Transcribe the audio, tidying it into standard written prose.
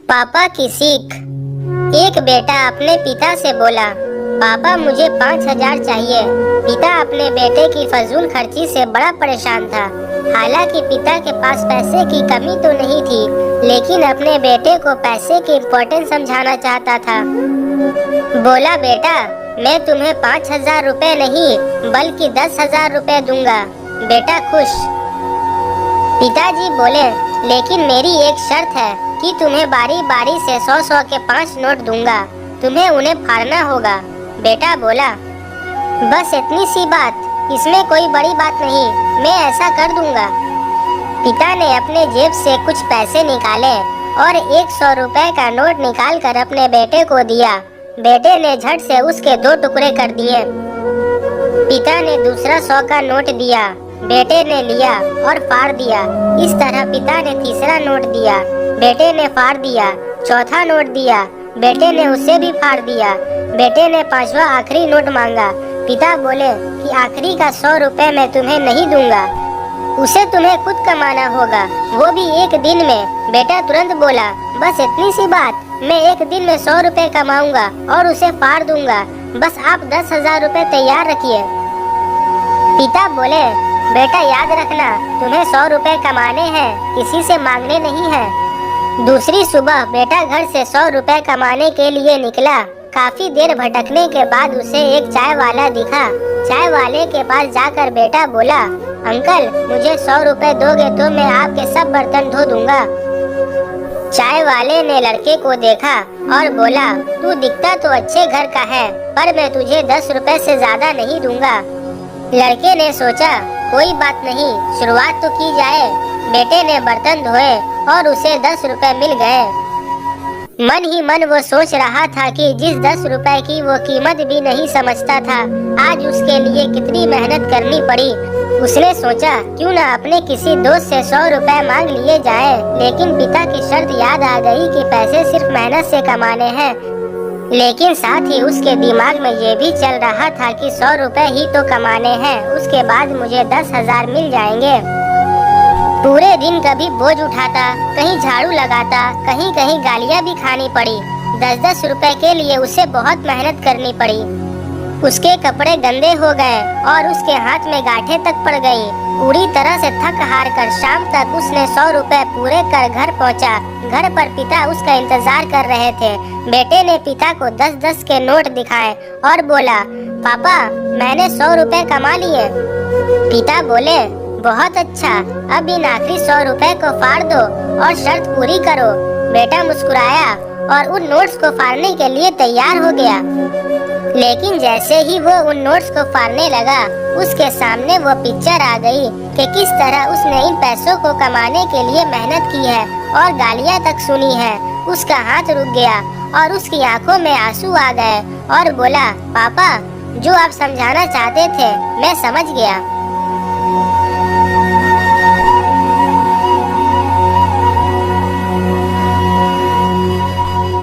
पापा की सीख। एक बेटा अपने पिता से बोला, पापा मुझे 5,000 चाहिए। पिता अपने बेटे की फजूल खर्ची से बड़ा परेशान था। हालांकि पिता के पास पैसे की कमी तो नहीं थी, लेकिन अपने बेटे को पैसे की इम्पोर्टेंस समझाना चाहता था। बोला, बेटा मैं तुम्हें 5,000 रुपए नहीं बल्कि 10,000 रुपए दूंगा। बेटा खुश। पिताजी बोले, लेकिन मेरी एक शर्त है कि तुम्हें बारी बारी से 100-100 के 5 नोट दूंगा। तुम्हें उन्हें फाड़ना होगा। बेटा बोला, बस इतनी सी बात, इसमें कोई बड़ी बात नहीं, मैं ऐसा कर दूंगा। पिता ने अपने जेब से कुछ पैसे निकाले और 100 रुपए का नोट निकाल कर अपने बेटे को दिया। बेटे ने झट से उसके 2 टुकड़े कर दिए। पिता ने दूसरा 100 का नोट दिया। बेटे ने लिया और फाड़ दिया। इस तरह पिता ने तीसरा नोट दिया। बेटे ने फाड़ दिया। चौथा नोट दिया। बेटे ने उसे भी फाड़ दिया। बेटे ने 5वां आखिरी नोट मांगा। पिता बोले कि आखिरी का 100 रुपए मैं तुम्हें नहीं दूंगा, उसे तुम्हें खुद कमाना होगा, वो भी एक दिन में। बेटा तुरंत बोला, बस इतनी सी बात, मैं एक दिन में 100 रुपए कमाऊंगा और उसे फाड़ दूंगा। बस आप 10,000 रुपए तैयार रखिए। पिता बोले, बेटा याद रखना, तुम्हें 100 रुपए कमाने हैं, किसी से मांगने नहीं हैं। दूसरी सुबह बेटा घर से 100 रुपए कमाने के लिए निकला। काफी देर भटकने के बाद उसे एक चाय वाला दिखा। चाय वाले के पास जाकर बेटा बोला, अंकल मुझे 100 रुपए दोगे तो मैं आपके सब बर्तन धो दूंगा। चाय वाले ने लड़के को देखा और बोला, तू दिखता तो अच्छे घर का है, पर मैं तुझे 10 रुपए से ज्यादा नहीं दूंगा। लड़के ने सोचा, कोई बात नहीं, शुरुआत तो की जाए। बेटे ने बर्तन धोए और उसे 10 रुपए मिल गए। मन ही मन वो सोच रहा था कि जिस 10 रुपए की वो कीमत भी नहीं समझता था, आज उसके लिए कितनी मेहनत करनी पड़ी। उसने सोचा, क्यों न अपने किसी दोस्त से 100 रुपए मांग लिए जाए। लेकिन पिता की शर्त याद आ गई कि पैसे सिर्फ मेहनत से कमाने हैं। लेकिन साथ ही उसके दिमाग में ये भी चल रहा था कि 100 रुपए ही तो कमाने हैं, उसके बाद मुझे 10,000 मिल जाएंगे। पूरे दिन कभी बोझ उठाता, कहीं झाड़ू लगाता, कहीं कहीं गालियां भी खानी पड़ी। 10-10 रुपए के लिए उसे बहुत मेहनत करनी पड़ी। उसके कपड़े गंदे हो गए और उसके हाथ में गांठें तक पड़ गई। पूरी तरह से थक हार कर शाम तक उसने 100 रुपए पूरे कर घर पहुंचा। घर पर पिता उसका इंतजार कर रहे थे। बेटे ने पिता को 10-10 के नोट दिखाए और बोला, पापा मैंने 100 रुपए कमा लिए। पिता बोले, बहुत अच्छा, अब इन आखिरी 100 रुपए को फाड़ दो और शर्त पूरी करो। बेटा मुस्कुराया और उन नोट्स को फाड़ने के लिए तैयार हो गया। लेकिन जैसे ही वो उन नोट्स को फाड़ने लगा, उसके सामने वो पिक्चर आ गई कि किस तरह उसने इन पैसों को कमाने के लिए मेहनत की है और गालियां तक सुनी है। उसका हाथ रुक गया और उसकी आंखों में आंसू आ गए और बोला, पापा जो आप समझाना चाहते थे मैं समझ गया।